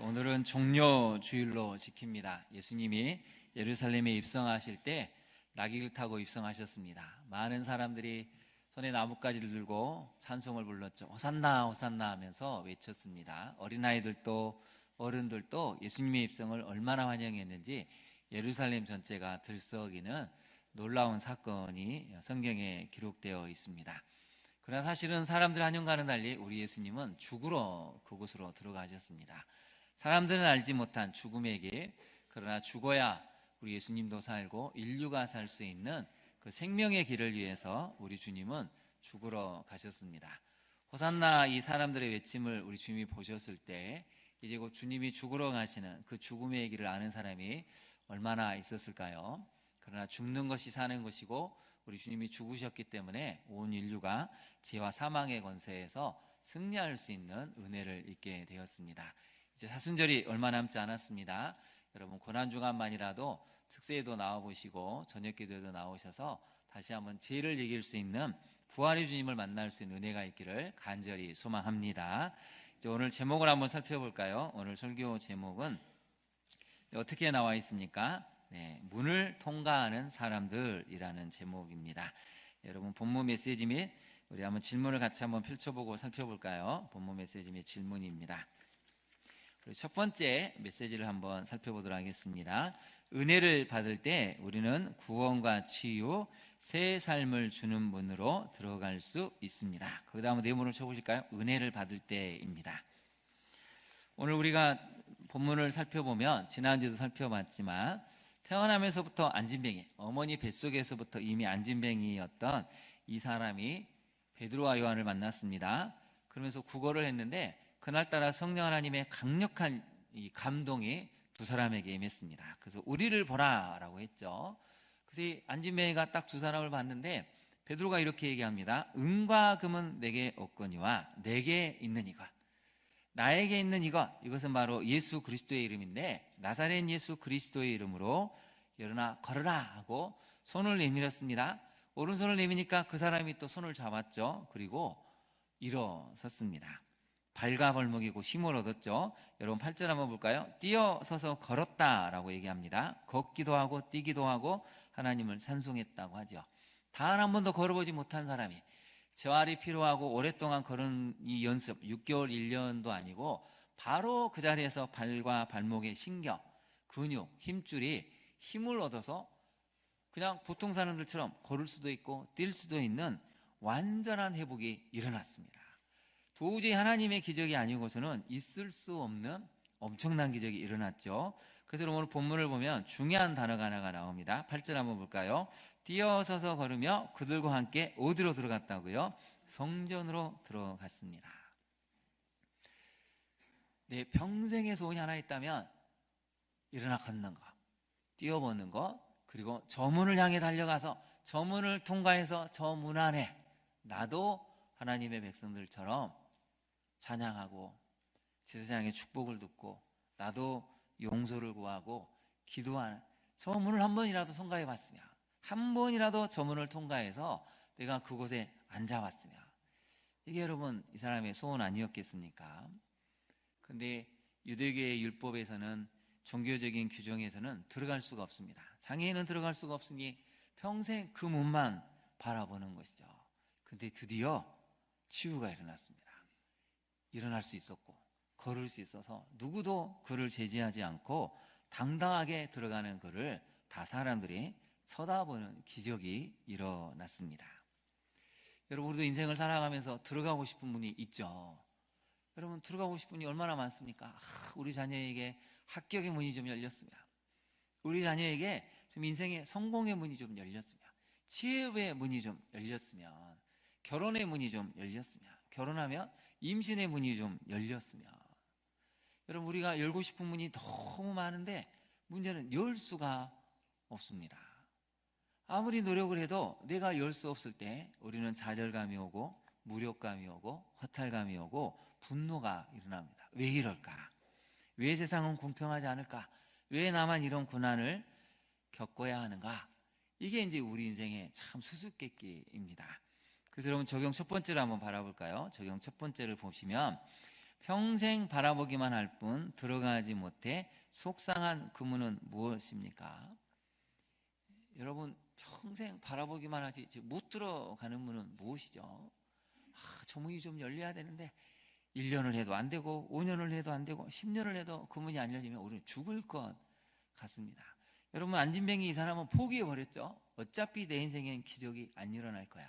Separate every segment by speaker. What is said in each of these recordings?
Speaker 1: 오늘은 종려 주일로 지킵니다. 예수님이 예루살렘에 입성하실 때 나귀를 타고 입성하셨습니다. 많은 사람들이 손에 나뭇가지를 들고 찬송을 불렀죠. 호산나 호산나 하면서 외쳤습니다. 어린아이들도 어른들도 예수님의 입성을 얼마나 환영했는지 예루살렘 전체가 들썩이는 놀라운 사건이 성경에 기록되어 있습니다. 그러나 사실은 사람들 환영과는 달리 우리 예수님은 죽으러 그곳으로 들어가셨습니다. 사람들은 알지 못한 죽음의 길, 그러나 죽어야 우리 예수님도 살고 인류가 살 수 있는 그 생명의 길을 위해서 우리 주님은 죽으러 가셨습니다. 호산나 이 사람들의 외침을 우리 주님이 보셨을 때 이제 곧 주님이 죽으러 가시는 그 죽음의 길을 아는 사람이 얼마나 있었을까요? 그러나 죽는 것이 사는 것이고 우리 주님이 죽으셨기 때문에 온 인류가 죄와 사망의 권세에서 승리할 수 있는 은혜를 입게 되었습니다. 이제 사순절이 얼마 남지 않았습니다. 여러분 고난주간만이라도 특세에도 나와보시고 저녁기도에도 나오셔서 다시 한번 죄를 이길 수 있는 부활의 주님을 만날 수 있는 은혜가 있기를 간절히 소망합니다. 이제 오늘 제목을 한번 살펴볼까요? 오늘 설교 제목은 어떻게 나와 있습니까? 문을 통과하는 사람들이라는 제목입니다. 여러분 본문 메시지 및 우리 한번 질문을 같이 한번 펼쳐보고 살펴볼까요? 본문 메시지 및 질문입니다. 첫 번째 메시지를 한번 살펴보도록 하겠습니다. 은혜를 받을 때 우리는 구원과 치유, 새 삶을 주는 문으로 들어갈 수 있습니다. 거기다 한번 내문을 쳐보실까요? 은혜를 받을 때입니다. 오늘 우리가 본문을 살펴보면 지난주에도 살펴봤지만 태어나면서부터 안진뱅이, 어머니 뱃속에서부터 이미 안진뱅이였던 이 사람이 베드로와 요한을 만났습니다. 그러면서 구걸을 했는데 그날따라 성령 하나님의 강력한 이 감동이 두 사람에게 임했습니다. 그래서 우리를 보라라고 했죠. 그래서 이 안진뱅이가 딱 두 사람을 봤는데 베드로가 이렇게 얘기합니다. 은과 금은 내게 없거니와 내게 있는 이것, 나에게 있는 이것은 바로 예수 그리스도의 이름인데 나사렛 예수 그리스도의 이름으로 일어나 걸으라 하고 손을 내밀었습니다. 오른손을 내미니까 그 사람이 또 손을 잡았죠. 그리고 일어섰습니다. 발과 벌목이고 힘을 얻었죠. 여러분 8절 한번 볼까요? 뛰어서서 걸었다라고 얘기합니다. 걷기도 하고 뛰기도 하고 하나님을 찬송했다고 하죠. 단 한 번도 걸어보지 못한 사람이 재활이 필요하고 오랫동안 걸은 이 연습 6개월 1년도 아니고 바로 그 자리에서 발과 발목의 신경, 근육, 힘줄이 힘을 얻어서 그냥 보통 사람들처럼 걸을 수도 있고 뛸 수도 있는 완전한 회복이 일어났습니다. 도저히 하나님의 기적이 아니고서는 있을 수 없는 엄청난 기적이 일어났죠. 그래서 오늘 본문을 보면 중요한 단어가 하나가 나옵니다. 8절 한번 볼까요? 뛰어서서 걸으며 그들과 함께 어디로 들어갔다고요? 성전으로 들어갔습니다. 내 평생의 소원이 하나 있다면 일어나 걷는 거, 뛰어보는 거, 그리고 저 문을 향해 달려가서 저 문을 통과해서 저 문 안에 나도 하나님의 백성들처럼 찬양하고 제사장의 축복을 듣고 나도 용서를 구하고 기도하는 저 문을 한 번이라도 통과해 봤으면, 한 번이라도 저 문을 통과해서 내가 그곳에 앉아봤으면, 이게 여러분 이 사람의 소원 아니었겠습니까? 근데 유대교의 율법에서는, 종교적인 규정에서는 들어갈 수가 없습니다. 장애인은 들어갈 수가 없으니 평생 그 문만 바라보는 것이죠. 근데 드디어 치유가 일어났습니다. 일어날 수 있었고 걸을 수 있어서 누구도 그를 제지하지 않고 당당하게 들어가는 그를 다 사람들이 쳐다보는 기적이 일어났습니다. 여러분 우리도 인생을 살아가면서 들어가고 싶은 분이 있죠. 여러분 들어가고 싶은 분이 얼마나 많습니까? 우리 자녀에게 합격의 문이 좀 열렸으면, 우리 자녀에게 좀 인생의 성공의 문이 좀 열렸으면, 취업의 문이 좀 열렸으면, 결혼의 문이 좀 열렸으면, 결혼하면 임신의 문이 좀 열렸으면. 여러분 우리가 열고 싶은 문이 너무 많은데 문제는 열 수가 없습니다. 아무리 노력을 해도 내가 열 수 없을 때 우리는 좌절감이 오고 무력감이 오고 허탈감이 오고 분노가 일어납니다. 왜 이럴까? 왜 세상은 공평하지 않을까? 왜 나만 이런 고난을 겪어야 하는가? 이게 이제 우리 인생의 참 수수께끼입니다. 그래서 여러분 적용 첫 번째를 한번 바라볼까요? 적용 첫 번째를 보시면 평생 바라보기만 할 뿐 들어가지 못해 속상한 그 문은 무엇입니까? 여러분, 평생 바라보기만 하지 못 들어가는 문은 무엇이죠? 저 문이 좀 열려야 되는데 1년을 해도 안 되고 5년을 해도 안 되고 10년을 해도 그 문이 안 열리면 우리는 죽을 것 같습니다. 여러분, 안진뱅이 이 사람은 포기해버렸죠. 어차피 내 인생엔 기적이 안 일어날 거야.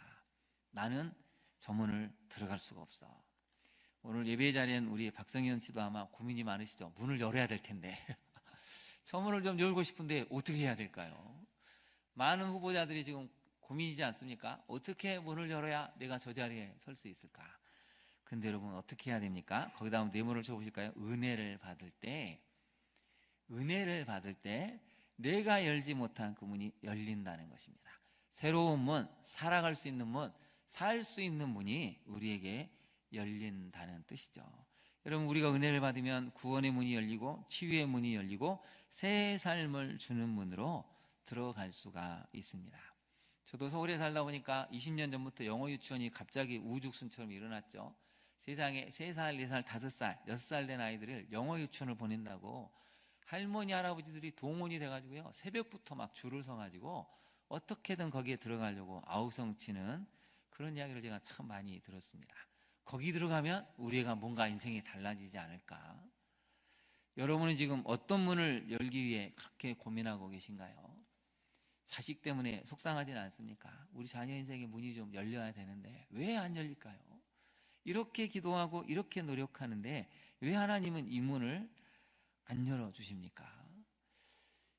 Speaker 1: 나는 저 문을 들어갈 수가 없어. 오늘 예배 자리엔 우리 박성현 씨도 아마 고민이 많으시죠. 문을 열어야 될 텐데 저 문을 좀 열고 싶은데 어떻게 해야 될까요? 많은 후보자들이 지금 고민이지 않습니까? 어떻게 문을 열어야 내가 저 자리에 설 수 있을까? 근데 여러분, 어떻게 해야 됩니까? 거기다 한번 네모를 쳐보실까요? 은혜를 받을 때 내가 열지 못한 그 문이 열린다는 것입니다. 새로운 문, 살아갈 수 있는 문, 살 수 있는 문이 우리에게 열린다는 뜻이죠. 여러분, 우리가 은혜를 받으면 구원의 문이 열리고 치유의 문이 열리고 새 삶을 주는 문으로 들어갈 수가 있습니다. 저도 서울에 살다 보니까 20년 전부터 영어 유치원이 갑자기 우후죽순처럼 일어났죠. 세상에 3살, 4살, 5살, 6살 된 아이들을 영어 유치원을 보낸다고 할머니, 할아버지들이 동원이 돼가지고요, 새벽부터 막 줄을 서가지고 어떻게든 거기에 들어가려고 아우성치는 그런 이야기를 제가 참 많이 들었습니다. 거기 들어가면 우리가 뭔가 인생이 달라지지 않을까? 여러분은 지금 어떤 문을 열기 위해 그렇게 고민하고 계신가요? 자식 때문에 속상하지는 않습니까? 우리 자녀 인생의 문이 좀 열려야 되는데 왜 안 열릴까요? 이렇게 기도하고 이렇게 노력하는데 왜 하나님은 이 문을 안 열어주십니까?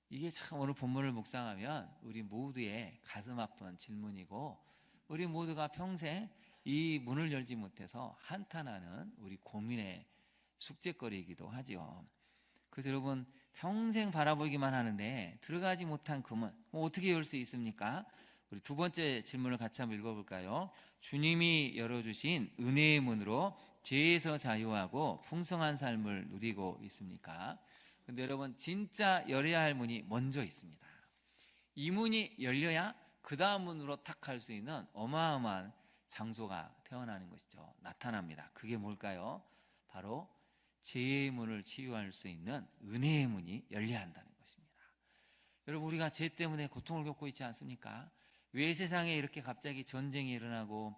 Speaker 1: 이게 참 오늘 본문을 묵상하면 우리 모두의 가슴 아픈 질문이고, 우리 모두가 평생 이 문을 열지 못해서 한탄하는 우리 고민의 숙제거리이기도 하지요. 그래서 여러분, 평생 바라보기만 하는데 들어가지 못한 그 문, 어떻게 열 수 있습니까? 우리 두 번째 질문을 같이 한번 읽어볼까요? 주님이 열어주신 은혜의 문으로 죄에서 자유하고 풍성한 삶을 누리고 있습니까? 근데 여러분, 진짜 열어야 할 문이 먼저 있습니다. 이 문이 열려야 그 다음 문으로 탁 갈 수 있는 어마어마한 장소가 태어나는 것이죠. 나타납니다. 그게 뭘까요? 바로 죄의 문을 치유할 수 있는 은혜의 문이 열려야 한다는 것입니다. 여러분, 우리가 죄 때문에 고통을 겪고 있지 않습니까? 왜 세상에 이렇게 갑자기 전쟁이 일어나고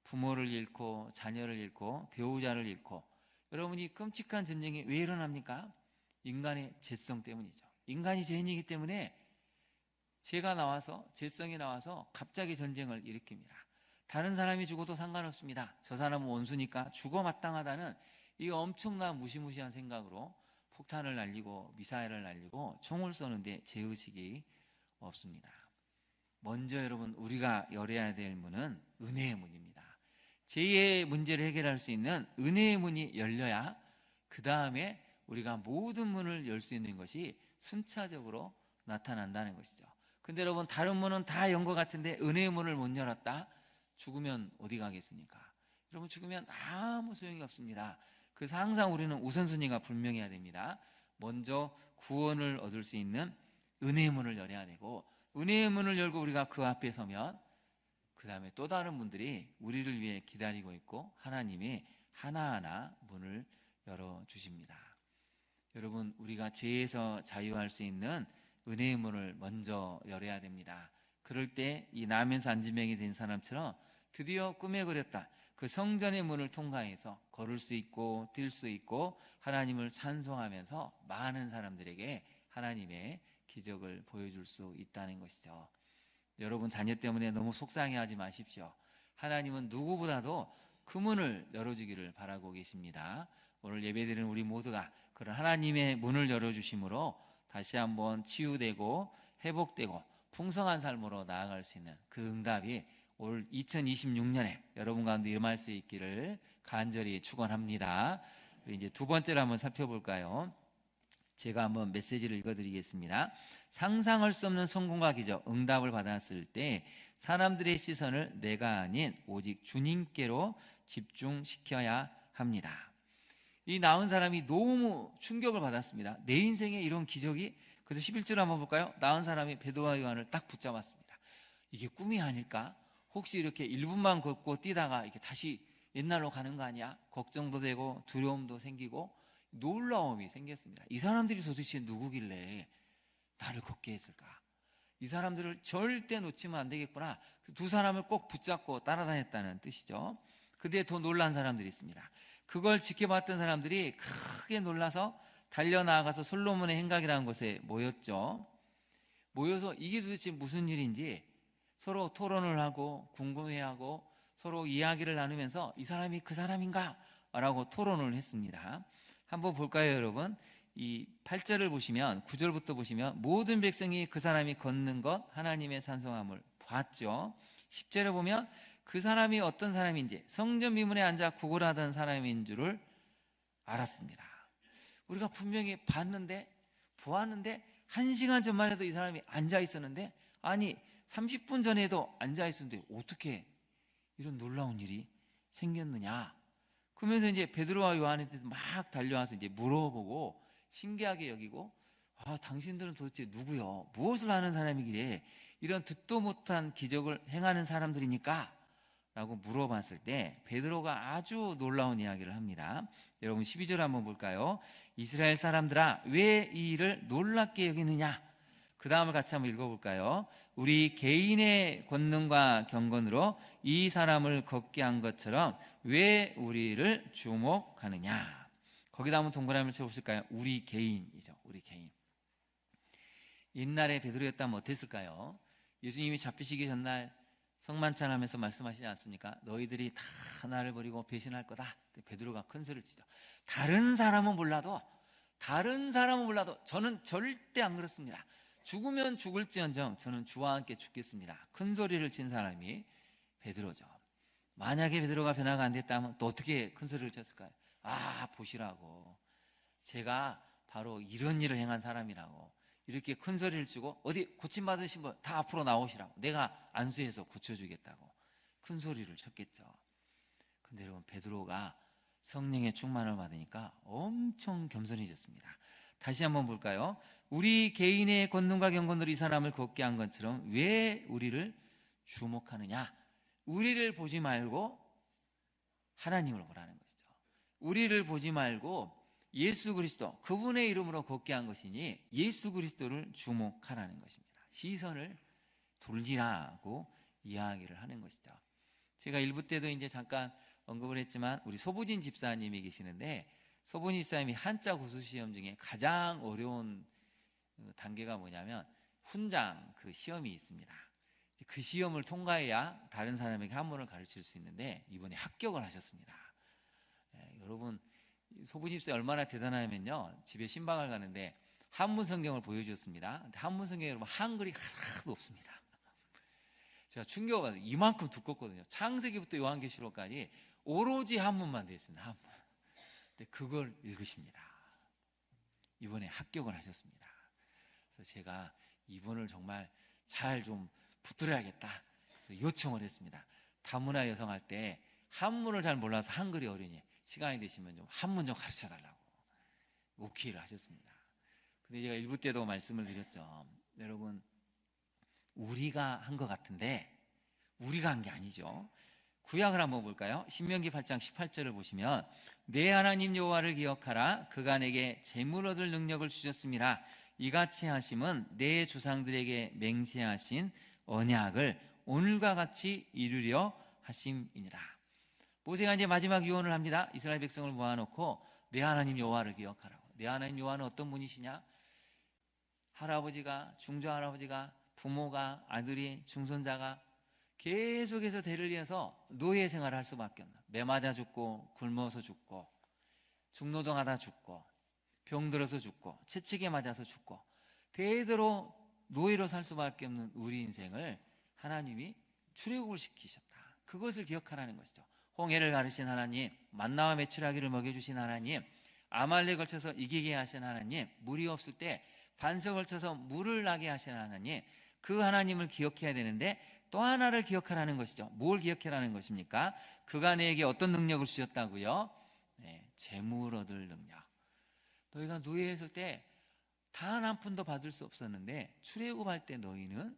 Speaker 1: 부모를 잃고 자녀를 잃고 배우자를 잃고, 여러분이 끔찍한 전쟁이 왜 일어납니까? 인간의 죄성 때문이죠. 인간이 죄인이기 때문에 죄가 나와서, 죄성이 나와서 갑자기 전쟁을 일으킵니다. 다른 사람이 죽어도 상관없습니다. 저 사람은 원수니까 죽어 마땅하다는 이 엄청난 무시무시한 생각으로 폭탄을 날리고 미사일을 날리고 총을 쏘는데 죄의식이 없습니다. 먼저 여러분, 우리가 열어야 될 문은 은혜의 문입니다. 죄의 문제를 해결할 수 있는 은혜의 문이 열려야 그 다음에 우리가 모든 문을 열 수 있는 것이 순차적으로 나타난다는 것이죠. 근데 여러분, 다른 문은 다 연 것 같은데 은혜의 문을 못 열었다? 죽으면 어디 가겠습니까? 여러분, 죽으면 아무 소용이 없습니다. 그래서 항상 우리는 우선순위가 분명해야 됩니다. 먼저 구원을 얻을 수 있는 은혜의 문을 열어야 되고, 은혜의 문을 열고 우리가 그 앞에 서면 그 다음에 또 다른 분들이 우리를 위해 기다리고 있고 하나님이 하나하나 문을 열어주십니다. 여러분, 우리가 죄에서 자유할 수 있는 은혜의 문을 먼저 열어야 됩니다. 그럴 때 이 나면서 안진뱅이 된 사람처럼 드디어 꿈에 그렸다 그 성전의 문을 통과해서 걸을 수 있고 뛸 수 있고 하나님을 찬송하면서 많은 사람들에게 하나님의 기적을 보여줄 수 있다는 것이죠. 여러분, 자녀 때문에 너무 속상해하지 마십시오. 하나님은 누구보다도 그 문을 열어주기를 바라고 계십니다. 오늘 예배드리는 우리 모두가 그런 하나님의 문을 열어주심으로 다시 한번 치유되고 회복되고 풍성한 삶으로 나아갈 수 있는 그 응답이 올 2026년에 여러분 가운데 임할 수 있기를 간절히 축원합니다. 이제 두 번째로 한번 살펴볼까요? 제가 한번 메시지를 읽어드리겠습니다. 상상할 수 없는 성공과 기적, 응답을 받았을 때 사람들의 시선을 내가 아닌 오직 주님께로 집중시켜야 합니다. 이 나은 사람이 너무 충격을 받았습니다. 내 인생에 이런 기적이? 그래서 11절 한번 볼까요? 나은 사람이 베드로와 요한을 딱 붙잡았습니다. 이게 꿈이 아닐까? 혹시 이렇게 1분만 걷고 뛰다가 이렇게 다시 옛날로 가는 거 아니야? 걱정도 되고 두려움도 생기고 놀라움이 생겼습니다. 이 사람들이 도대체 누구길래 나를 걷게 했을까? 이 사람들을 절대 놓치면 안 되겠구나. 두 사람을 꼭 붙잡고 따라다녔다는 뜻이죠. 근데 더 놀란 사람들이 있습니다. 그걸 지켜봤던 사람들이 크게 놀라서 달려나가서 솔로몬의 행각이라는 곳에 모였죠. 모여서 이게 도대체 무슨 일인지 서로 토론을 하고 궁금해하고 서로 이야기를 나누면서 이 사람이 그 사람인가? 라고 토론을 했습니다. 한번 볼까요, 여러분? 이 8절을 보시면 9절부터 보시면 모든 백성이 그 사람이 걷는 것 하나님의 찬송함을 봤죠. 10절에 보면 그 사람이 어떤 사람인지 성전 미문에 앉아 구걸하던 사람인 줄을 알았습니다. 우리가 분명히 봤는데 보았는데 1시간 전만 해도 이 사람이 앉아 있었는데 아니 30분 전에도 앉아 있었는데 어떻게 이런 놀라운 일이 생겼느냐. 그러면서 이제 베드로와 요한한테 막 달려와서 이제 물어보고 신기하게 여기고 당신들은 도대체 누구요? 무엇을 하는 사람이길래 이런 듣도 못한 기적을 행하는 사람들이니까? 라고 물어봤을 때 베드로가 아주 놀라운 이야기를 합니다. 여러분 12절 한번 볼까요? 이스라엘 사람들아 왜 이 일을 놀랍게 여기느냐? 그 다음을 같이 한번 읽어볼까요? 우리 개인의 권능과 경건으로 이 사람을 걷게 한 것처럼 왜 우리를 주목하느냐? 거기다 한번 동그라미를 쳐보실까요? 우리 개인이죠. 우리 개인. 옛날에 베드로였다면 어땠을까요? 예수님이 잡히시기 전날 성만찬하면서 말씀하시지 않습니까? 너희들이 다 나를 버리고 배신할 거다. 베드로가 큰 소리를 치죠. 다른 사람은 몰라도 저는 절대 안 그렇습니다. 죽으면 죽을지언정 저는 주와 함께 죽겠습니다. 큰 소리를 친 사람이 베드로죠. 만약에 베드로가 변화가 안 됐다면 또 어떻게 큰 소리를 쳤을까요? 보시라고 제가 바로 이런 일을 행한 사람이라고 이렇게 큰 소리를 치고 어디 고침받으신 분 다 앞으로 나오시라고 내가 안수해서 고쳐주겠다고 큰 소리를 쳤겠죠. 근데 여러분 베드로가 성령의 충만을 받으니까 엄청 겸손해졌습니다. 다시 한번 볼까요? 우리 개인의 권능과 경건으로 이 사람을 걷게 한 것처럼 왜 우리를 주목하느냐? 우리를 보지 말고 하나님을 보라는 것이죠. 우리를 보지 말고 예수 그리스도 그분의 이름으로 걷게 한 것이니 예수 그리스도를 주목하라는 것입니다. 시선을 돌리라고 이야기를 하는 것이죠. 제가 1부 때도 이제 잠깐 언급을 했지만 우리 소부진 집사님이 계시는데 소부진 집사님이 한자 구수 시험 중에 가장 어려운 단계가 뭐냐면 훈장 그 시험이 있습니다. 그 시험을 통과해야 다른 사람에게 한문을 가르칠 수 있는데 이번에 합격을 하셨습니다. 여러분 소부진 집사님 얼마나 대단하면요 집에 신방을 가는데 한문 성경을 보여주었습니다. 근데 한문 성경에 여러분 한글이 하나도 없습니다. 제가 충격을 받아요. 이만큼 두껍거든요. 창세기부터 요한계시록까지 오로지 한문만 되어 있습니다. 한문. 근데 그걸 읽으십니다. 이번에 합격을 하셨습니다. 그래서 제가 이분을 정말 잘 좀 붙들어야겠다. 그래서 요청을 했습니다. 다문화 여성 할 때 한문을 잘 몰라서 한글이 어려니 시간이 되시면 좀 한문 좀 가르쳐 달라고 오케이를 하셨습니다. 근데 제가 1부 때도 말씀을 드렸죠. 여러분 우리가 한 것 같은데 우리가 한 게 아니죠. 구약을 한번 볼까요? 신명기 8장 18절을 보시면 내 하나님 여호와를 기억하라. 그가 내게 재물 얻을 능력을 주셨음이라. 이같이 하심은 내 조상들에게 맹세하신 언약을 오늘과 같이 이루려 하심이니라. 모세가 이제 마지막 유언을 합니다. 이스라엘 백성을 모아놓고 내 하나님 여호와를 기억하라고. 내 하나님 여호와는 어떤 분이시냐? 할아버지가 중조할아버지가 부모가 아들이 중손자가 계속해서 대를 이어서 노예 생활을 할 수밖에 없나. 매 맞아 죽고 굶어서 죽고 중노동하다 죽고 병들어서 죽고 채찍에 맞아서 죽고 대대로 노예로 살 수밖에 없는 우리 인생을 하나님이 출애굽을 시키셨다. 그것을 기억하라는 것이죠. 홍해를 가르신 하나님, 만나와 메추라기를 먹여주신 하나님, 아말렉을 걸쳐서 이기게 하신 하나님, 물이 없을 때 반석을 쳐서 물을 나게 하신 하나님, 그 하나님을 기억해야 되는데 또 하나를 기억하라는 것이죠. 뭘 기억하라는 것입니까? 그가 내게 어떤 능력을 주셨다고요? 재물 얻을 능력. 너희가 노예했을 때 단 한 푼도 받을 수 없었는데 출애굽할 때 너희는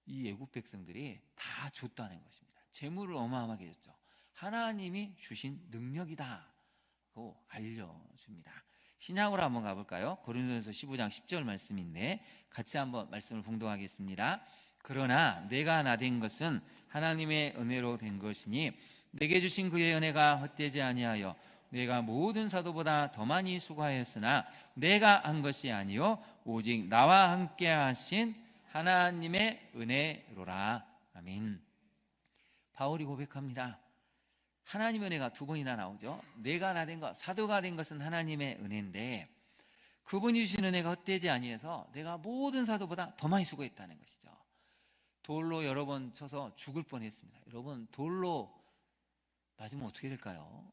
Speaker 1: 이 애굽 백성들이 다 줬다는 것입니다. 재물을 어마어마하게 줬죠. 하나님이 주신 능력이다고 알려줍니다. 신약으로 한번 가볼까요? 고린도전서 15장 10절 말씀인데 같이 한번 말씀을 봉독하겠습니다. 그러나 내가 나된 것은 하나님의 은혜로 된 것이니 내게 주신 그의 은혜가 헛되지 아니하여 내가 모든 사도보다 더 많이 수고하였으나 내가 한 것이 아니요 오직 나와 함께 하신 하나님의 은혜로라. 아멘. 바울이 고백합니다. 하나님의 은혜가 두 번이나 나오죠. 내가 나 된 것, 사도가 된 것은 하나님의 은혜인데 그분이 주신 은혜가 헛되지 아니해서 내가 모든 사도보다 더 많이 수고했다는 것이죠. 돌로 여러 번 쳐서 죽을 뻔했습니다. 여러분, 돌로 맞으면 어떻게 될까요?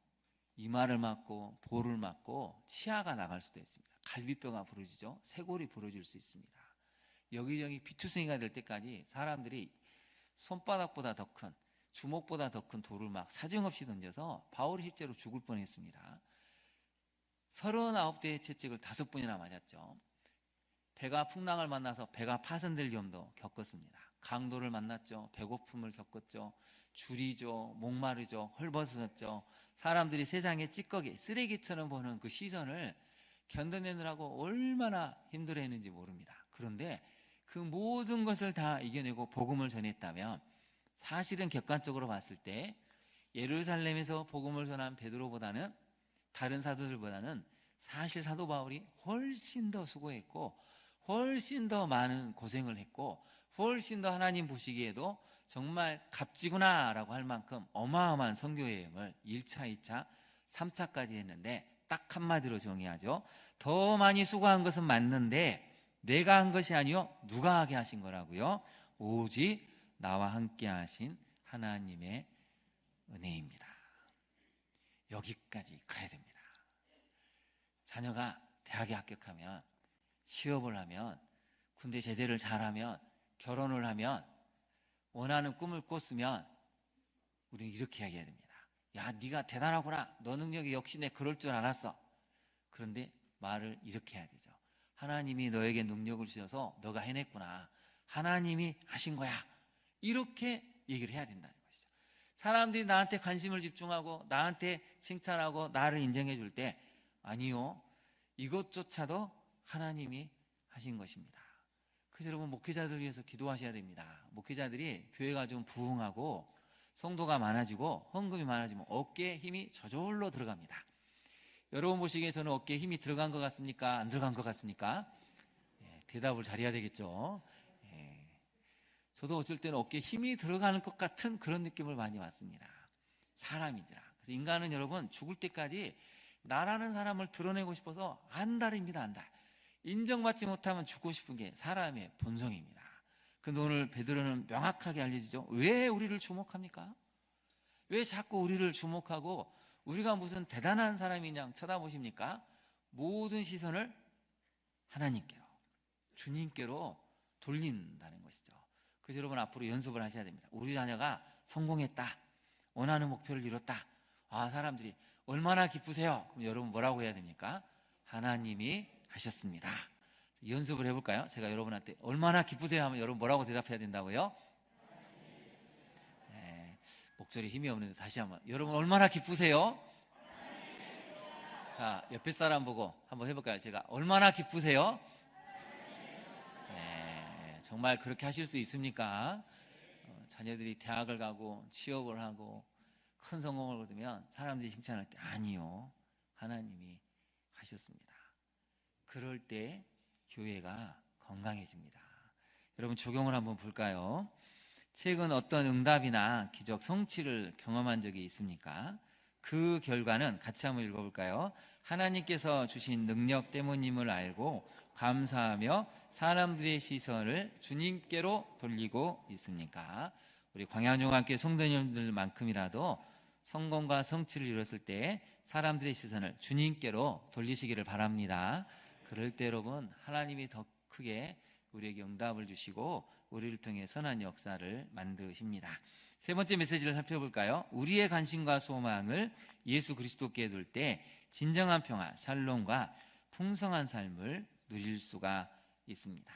Speaker 1: 이마를 맞고 볼을 맞고 치아가 나갈 수도 있습니다. 갈비뼈가 부러지죠. 쇄골이 부러질 수 있습니다. 여기저기 비투성이가 될 때까지 사람들이 손바닥보다 더 큰, 주먹보다 더 큰 돌을 막 사정없이 던져서 바울이 실제로 죽을 뻔했습니다. 39대의 채찍을 5번이나 맞았죠. 배가 풍랑을 만나서 배가 파손될 위험도 겪었습니다. 강도를 만났죠. 배고픔을 겪었죠. 줄이죠. 목마르죠. 헐벗어졌죠. 사람들이 세상의 찌꺼기, 쓰레기처럼 보는 그 시선을 견뎌내느라고 얼마나 힘들어했는지 모릅니다. 그런데 그 모든 것을 다 이겨내고 복음을 전했다면 사실은 객관적으로 봤을 때 예루살렘에서 복음을 전한 베드로보다는 다른 사도들보다는 사실 사도 바울이 훨씬 더 수고했고 훨씬 더 많은 고생을 했고 훨씬 더 하나님 보시기에도 정말 값지구나 라고 할 만큼 어마어마한 선교 여행을 1차, 2차, 3차까지 했는데 딱 한마디로 정의하죠. 더 많이 수고한 것은 맞는데 내가 한 것이 아니요 누가 하게 하신 거라고요? 오직 나와 함께 하신 하나님의 은혜입니다. 여기까지 가야 됩니다. 자녀가 대학에 합격하면 취업을 하면 군대 제대를 잘하면 결혼을 하면 원하는 꿈을 꿨으면 우리는 이렇게 이야기해야 됩니다. 야, 네가 대단하구나. 너 능력이 역시 내 그럴 줄 알았어. 그런데 말을 이렇게 해야 되죠. 하나님이 너에게 능력을 주셔서 너가 해냈구나. 하나님이 하신 거야. 이렇게 얘기를 해야 된다는 것이죠. 사람들이 나한테 관심을 집중하고 나한테 칭찬하고 나를 인정해 줄 때 아니요. 이것조차도 하나님이 하신 것입니다. 그래서 여러분 목회자들 위해서 기도하셔야 됩니다. 목회자들이 교회가 좀 부흥하고 성도가 많아지고 헌금이 많아지면 어깨에 힘이 저절로 들어갑니다. 여러분 보시기에 저는 어깨에 힘이 들어간 것 같습니까? 안 들어간 것 같습니까? 대답을 잘해야 되겠죠. 저도 어쩔 때는 어깨에 힘이 들어가는 것 같은 그런 느낌을 많이 받습니다. 사람인지라. 그래서 인간은 여러분 죽을 때까지 나라는 사람을 드러내고 싶어서 안달입니다. 안달. 인정받지 못하면 죽고 싶은 게 사람의 본성입니다. 근데 오늘 베드로는 명확하게 알려주죠. 왜 우리를 주목합니까? 왜 자꾸 우리를 주목하고 우리가 무슨 대단한 사람이냐 쳐다보십니까? 모든 시선을 하나님께로, 주님께로 돌린다는 것이죠. 그래서 여러분 앞으로 연습을 하셔야 됩니다. 우리 자녀가 성공했다, 원하는 목표를 이뤘다. 아, 사람들이 얼마나 기쁘세요? 그럼 여러분 뭐라고 해야 됩니까? 하나님이 하셨습니다. 연습을 해볼까요? 제가 여러분한테 얼마나 기쁘세요 하면 여러분 뭐라고 대답해야 된다고요? 목소리 힘이 없는데 다시 한번. 여러분 얼마나 기쁘세요? 자, 옆에 사람 보고 한번 해볼까요? 제가 얼마나 기쁘세요? 정말 그렇게 하실 수 있습니까? 자녀들이 대학을 가고 취업을 하고 큰 성공을 거두면 사람들이 칭찬할 때 아니요, 하나님이 하셨습니다. 그럴 때 교회가 건강해집니다. 여러분 적용을 한번 볼까요? 최근 어떤 응답이나 기적 성취를 경험한 적이 있습니까? 그 결과는 같이 한번 읽어볼까요? 하나님께서 주신 능력 때문임을 알고 감사하며 사람들의 시선을 주님께로 돌리고 있습니까? 우리 광야종합교회 성도님들만큼이라도 성공과 성취를 이뤘을 때 사람들의 시선을 주님께로 돌리시기를 바랍니다. 그럴 때 여러분 하나님이 더 크게 우리에게 응답을 주시고 우리를 통해 선한 역사를 만드십니다. 세 번째 메시지를 살펴볼까요? 우리의 관심과 소망을 예수 그리스도께 둘 때 진정한 평화, 샬롬과 풍성한 삶을 누릴 수가 있습니다.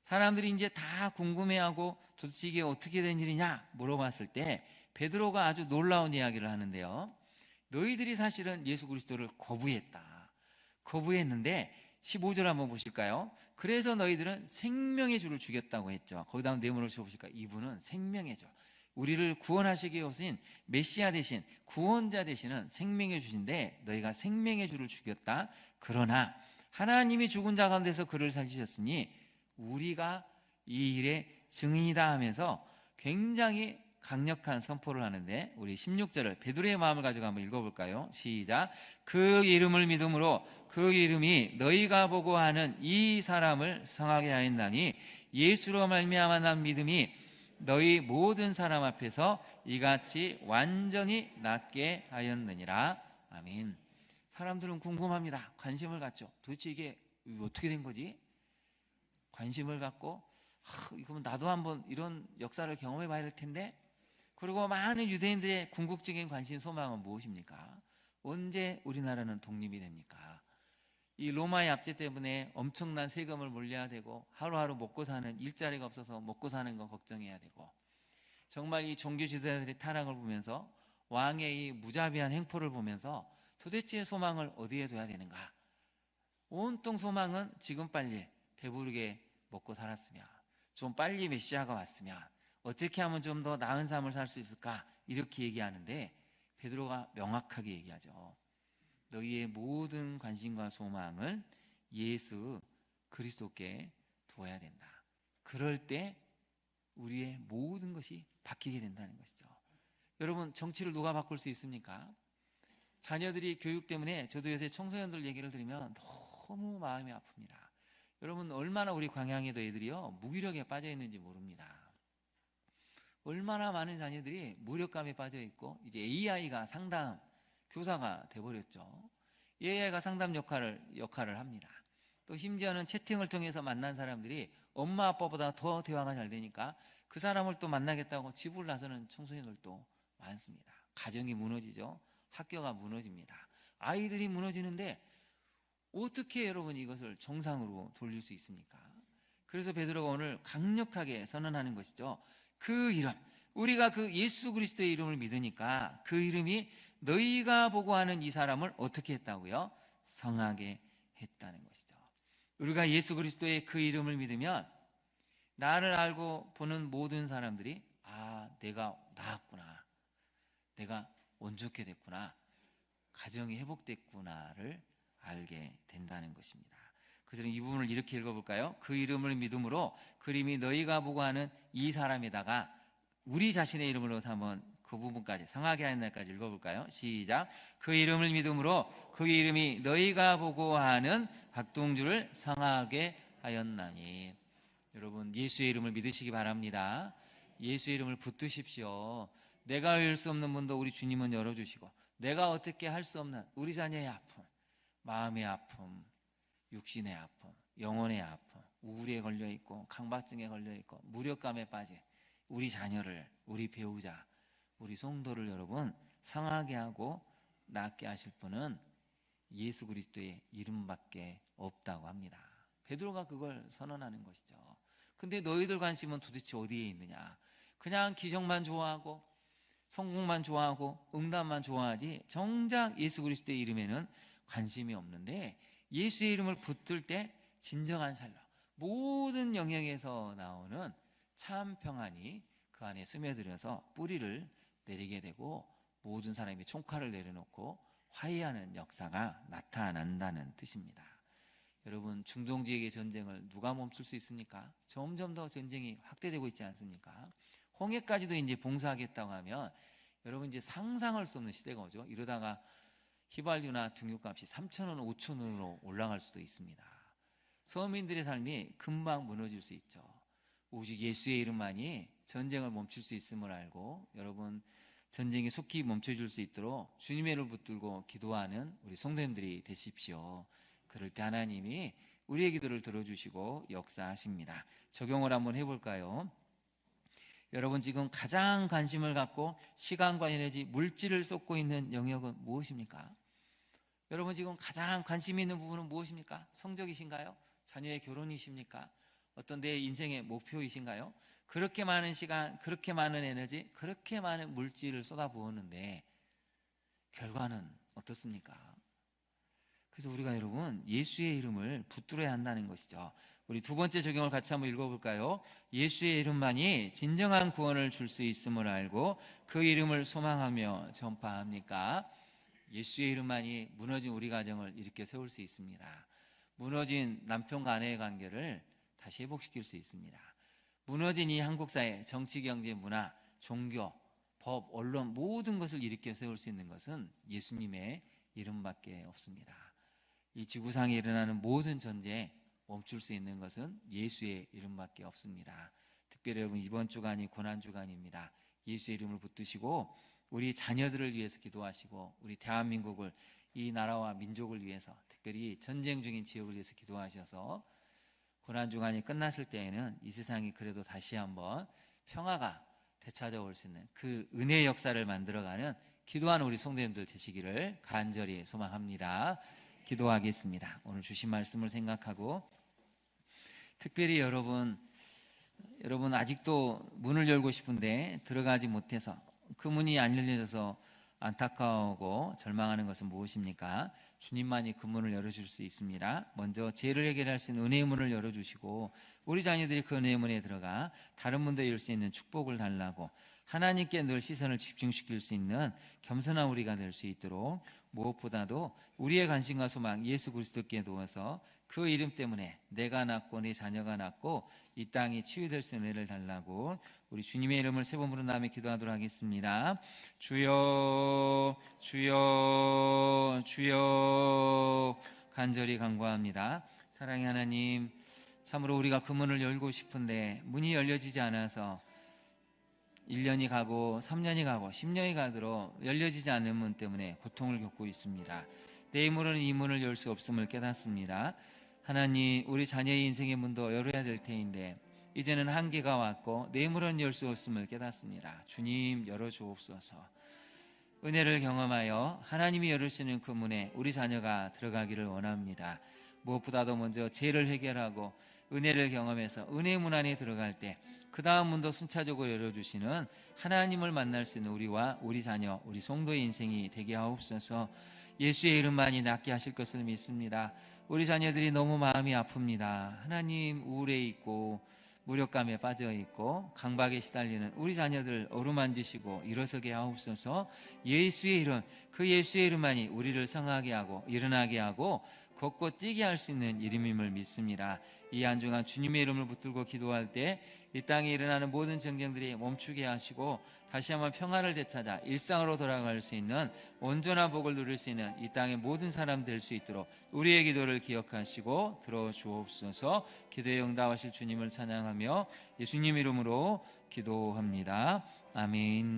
Speaker 1: 사람들이 이제 다 궁금해하고 도대체 이게 어떻게 된 일이냐 물어봤을 때 베드로가 아주 놀라운 이야기를 하는데요. 너희들이 사실은 예수 그리스도를 거부했는데 15절 한번 보실까요? 그래서 너희들은 생명의 주를 죽였다고 했죠. 거기다 내용을 보실까요? 이분은 생명의 주, 우리를 구원하시기 위해 오신 메시아 되신 구원자 되시는 생명의 주신데 너희가 생명의 주를 죽였다. 그러나 하나님이 죽은 자 가운데서 그를 살리셨으니 우리가 이 일의 증인이다 하면서 굉장히 강력한 선포를 하는데, 우리 16절을 베드로의 마음을 가지고 한번 읽어볼까요? 시작. 그 이름을 믿음으로 그 이름이 너희가 보고 하는 이 사람을 성하게 하였나니 예수로 말미암아 난 믿음이 너희 모든 사람 앞에서 이같이 완전히 낫게 하였느니라. 아멘. 사람들은 궁금합니다. 관심을 갖죠. 도대체 이게 어떻게 된 거지? 관심을 갖고 그러면 나도 한번 이런 역사를 경험해 봐야 될 텐데. 그리고 많은 유대인들의 궁극적인 관심 소망은 무엇입니까? 언제 우리나라는 독립이 됩니까? 이 로마의 압제 때문에 엄청난 세금을 물려야 되고 하루하루 먹고 사는, 일자리가 없어서 먹고 사는 거 걱정해야 되고, 정말 이 종교 지도자들의 타락을 보면서 왕의 이 무자비한 행포를 보면서 도대체 소망을 어디에 둬야 되는가? 온통 소망은 지금 빨리 배부르게 먹고 살았으면, 좀 빨리 메시아가 왔으면, 어떻게 하면 좀 더 나은 삶을 살 수 있을까? 이렇게 얘기하는데 베드로가 명확하게 얘기하죠. 너희의 모든 관심과 소망을 예수 그리스도께 두어야 된다. 그럴 때 우리의 모든 것이 바뀌게 된다는 것이죠. 여러분, 정치를 누가 바꿀 수 있습니까? 자녀들이 교육 때문에, 저도 요새 청소년들 얘기를 들으면 너무 마음이 아픕니다. 여러분, 얼마나 우리 광양에도 애들이요 무기력에 빠져 있는지 모릅니다. 얼마나 많은 자녀들이 무력감에 빠져 있고 이제 AI가 상담 교사가 돼버렸죠. AI가 상담 역할을 합니다. 또 심지어는 채팅을 통해서 만난 사람들이 엄마 아빠보다 더 대화가 잘 되니까 그 사람을 또 만나겠다고 집을 나서는 청소년들도 많습니다. 가정이 무너지죠. 학교가 무너집니다. 아이들이 무너지는데 어떻게 여러분 이것을 정상으로 돌릴 수 있습니까? 그래서 베드로가 오늘 강력하게 선언하는 것이죠. 그 이름, 우리가 그 예수 그리스도의 이름을 믿으니까 그 이름이 너희가 보고 하는 이 사람을 어떻게 했다고요? 성하게 했다는 것이죠. 우리가 예수 그리스도의 그 이름을 믿으면 나를 알고 보는 모든 사람들이 내가 나았구나, 내가 온전케 됐구나, 가정이 회복됐구나를 알게 된다는 것입니다. 그래서 이 부분을 이렇게 읽어볼까요? 그 이름을 믿음으로 그 이름이 너희가 보고 하는 이 사람에다가 우리 자신의 이름으로 한번 그 부분까지, 성하게 하는 날까지 읽어볼까요? 시작. 그 이름을 믿음으로 그 이름이 너희가 보고 하는 박동주를 성하게 하였나니. 여러분, 예수의 이름을 믿으시기 바랍니다. 예수의 이름을 붙드십시오. 내가 열 수 없는 문도 우리 주님은 열어주시고, 내가 어떻게 할 수 없는 우리 자녀의 아픔, 마음의 아픔, 육신의 아픔, 영혼의 아픔, 우울에 걸려있고 강박증에 걸려있고 무력감에 빠진 우리 자녀를, 우리 배우자, 우리 성도를 여러분 성하게 하고 낫게 하실 분은 예수 그리스도의 이름밖에 없다고 합니다. 베드로가 그걸 선언하는 것이죠. 근데 너희들 관심은 도대체 어디에 있느냐? 그냥 기적만 좋아하고 성공만 좋아하고 응답만 좋아하지 정작 예수 그리스도의 이름에는 관심이 없는데, 예수의 이름을 붙들 때 진정한 살로 모든 영역에서 나오는 참 평안이 그 안에 스며들어서 뿌리를 내리게 되고 모든 사람이 총칼을 내려놓고 화해하는 역사가 나타난다는 뜻입니다. 여러분, 중동 지역의 전쟁을 누가 멈출 수 있습니까? 점점 더 전쟁이 확대되고 있지 않습니까? 홍해까지도 이제 봉사하겠다고 하면 여러분 이제 상상할 수 없는 시대가 오죠. 이러다가 휘발유나 등유값이 3,000원, 5,000원으로 올라갈 수도 있습니다. 서민들의 삶이 금방 무너질 수 있죠. 오직 예수의 이름만이 전쟁을 멈출 수 있음을 알고 여러분 전쟁이 속히 멈춰줄 수 있도록 주님의 이름을 붙들고 기도하는 우리 성도님들이 되십시오. 그럴 때 하나님이 우리의 기도를 들어주시고 역사하십니다. 적용을 한번 해볼까요? 여러분, 지금 가장 관심을 갖고 시간과 에너지, 물질을 쏟고 있는 영역은 무엇입니까? 여러분, 지금 가장 관심 있는 부분은 무엇입니까? 성적이신가요? 자녀의 결혼이십니까? 어떤 내 인생의 목표이신가요? 그렇게 많은 시간, 그렇게 많은 에너지, 그렇게 많은 물질을 쏟아부었는데 결과는 어떻습니까? 그래서 우리가 여러분 예수의 이름을 붙들어야 한다는 것이죠. 우리 두 번째 적용을 같이 한번 읽어볼까요? 예수의 이름만이 진정한 구원을 줄 수 있음을 알고 그 이름을 소망하며 전파합니까? 예수의 이름만이 무너진 우리 가정을 일으켜 세울 수 있습니다. 무너진 남편과 아내의 관계를 다시 회복시킬 수 있습니다. 무너진 이 한국 사회, 정치, 경제, 문화, 종교, 법, 언론 모든 것을 일으켜 세울 수 있는 것은 예수님의 이름밖에 없습니다. 이 지구상에 일어나는 모든 전쟁 멈출 수 있는 것은 예수의 이름밖에 없습니다. 특별히 여러분 이번 주간이 고난 주간입니다. 예수의 이름을 붙드시고 우리 자녀들을 위해서 기도하시고 우리 대한민국을, 이 나라와 민족을 위해서, 특별히 전쟁 중인 지역을 위해서 기도하셔서 고난 주간이 끝났을 때에는 이 세상이 그래도 다시 한번 평화가 되찾아올 수 있는 그 은혜의 역사를 만들어가는 기도하는 우리 성도님들 되시기를 간절히 소망합니다. 기도하겠습니다. 오늘 주신 말씀을 생각하고 특별히 여러분 아직도 문을 열고 싶은데 들어가지 못해서 그 문이 안 열려져서 안타까워하고 절망하는 것은 무엇입니까? 주님만이 그 문을 열어줄 수 있습니다. 먼저 죄를 해결할 수 있는 은혜의 문을 열어주시고 우리 자녀들이 그 은혜의 문에 들어가 다른 문도 열 수 있는 축복을 달라고 하나님께 늘 시선을 집중시킬 수 있는 겸손한 우리가 될 수 있도록 무엇보다도 우리의 관심과 소망 예수 그리스도께 두어서 그 이름 때문에 내가 낫고 내 자녀가 낫고 이 땅이 치유될 수 있는 은혜를 달라고 우리 주님의 이름을 세 번 부른 다음에 기도하도록 하겠습니다. 주여 주여 주여 간절히 간구합니다. 사랑의 하나님, 참으로 우리가 그 문을 열고 싶은데 문이 열려지지 않아서 1년이 가고 3년이 가고 10년이 가도록 열려지지 않는 문 때문에 고통을 겪고 있습니다. 내 힘으로는 이 문을 열 수 없음을 깨닫습니다. 하나님, 우리 자녀의 인생의 문도 열어야 될 테인데 이제는 한계가 왔고 내 힘으로는 열 수 없음을 깨닫습니다. 주님, 열어주옵소서. 은혜를 경험하여 하나님이 열으시는 그 문에 우리 자녀가 들어가기를 원합니다. 무엇보다도 먼저 죄를 해결하고 은혜를 경험해서 은혜의 문 안에 들어갈 때 그 다음 문도 순차적으로 열어주시는 하나님을 만날 수 있는 우리와 우리 자녀, 우리 성도의 인생이 되게 하옵소서. 예수의 이름만이 낫게 하실 것을 믿습니다. 우리 자녀들이 너무 마음이 아픕니다. 하나님, 우울해 있고 무력감에 빠져 있고 강박에 시달리는 우리 자녀들 어루만지시고 일어서게 하옵소서. 예수의 이름, 그 예수의 이름만이 우리를 성하게 하고 일어나게 하고 걷고 뛰게 할 수 있는 이름임을 믿습니다. 이 한 주간 주님의 이름을 붙들고 기도할 때 이 땅에 일어나는 모든 전쟁들이 멈추게 하시고 다시 한번 평화를 되찾아 일상으로 돌아갈 수 있는 온전한 복을 누릴 수 있는 이 땅의 모든 사람 될 수 있도록 우리의 기도를 기억하시고 들어주옵소서. 기도에 응답하실 주님을 찬양하며 예수님 이름으로 기도합니다. 아멘.